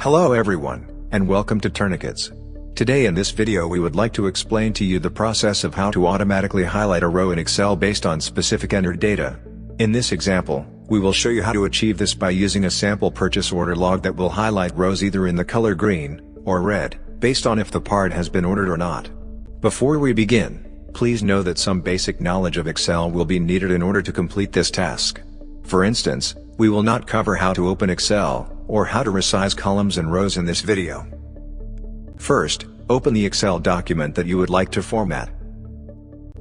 Hello everyone, and welcome to Tourniquets. Today in this video we would like to explain to you the process of how to automatically highlight a row in Excel based on specific entered data. In this example, we will show you how to achieve this by using a sample purchase order log that will highlight rows either in the color green or red, based on if the part has been ordered or not. Before we begin, please know that some basic knowledge of Excel will be needed in order to complete this task. For instance, we will not cover how to open Excel, or how to resize columns and rows in this video. First, open the Excel document that you would like to format.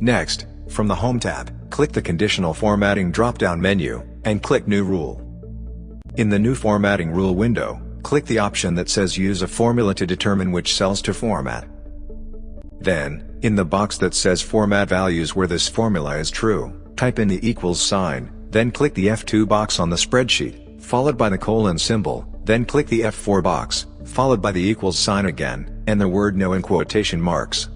Next, from the Home tab, click the Conditional Formatting drop-down menu, and click New Rule. In the New Formatting Rule window, click the option that says Use a formula to determine which cells to format. Then, in the box that says Format Values where this formula is true, type in the equals sign, then click the F2 box on the spreadsheet, followed by the colon symbol, then click the F4 box, followed by the equals sign again, and the word no in quotation marks.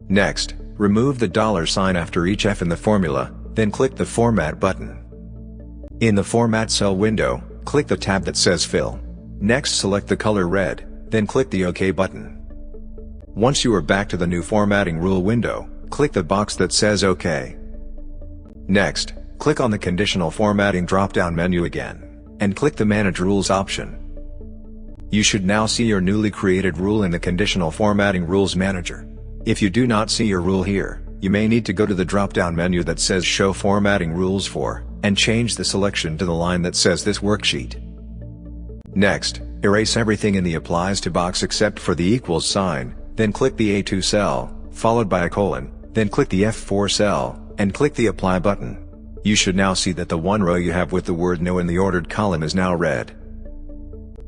Next, remove the dollar sign after each F in the formula, then click the Format button. In the Format Cell window, click the tab that says Fill. Next select the color red, then click the OK button. Once you are back to the New Formatting Rule window, click the box that says OK. Next, click on the Conditional Formatting drop-down menu again, and click the Manage Rules option. You should now see your newly created rule in the Conditional Formatting Rules Manager. If you do not see your rule here, you may need to go to the drop-down menu that says Show Formatting Rules For, and change the selection to the line that says This Worksheet. Next, erase everything in the Applies to box except for the equals sign, then click the A2 cell, followed by a colon, then click the F4 cell, and click the Apply button. You should now see that the one row you have with the word No in the ordered column is now red.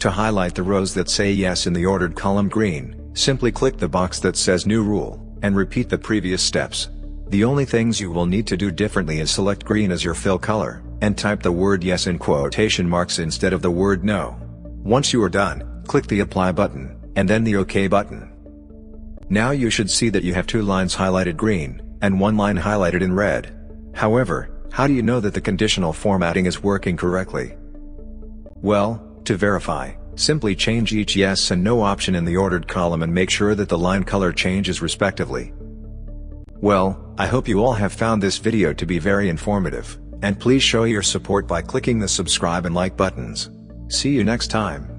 To highlight the rows that say Yes in the ordered column green, simply click the box that says New Rule, and repeat the previous steps. The only things you will need to do differently is select green as your fill color, and type the word Yes in quotation marks instead of the word No. Once you are done, click the Apply button, and then the OK button. Now you should see that you have two lines highlighted green, and one line highlighted in red. However, how do you know that the conditional formatting is working correctly? Well, to verify, simply change each Yes and No option in the ordered column and make sure that the line color changes respectively. Well, I hope you all have found this video to be very informative, and please show your support by clicking the subscribe and like buttons. See you next time.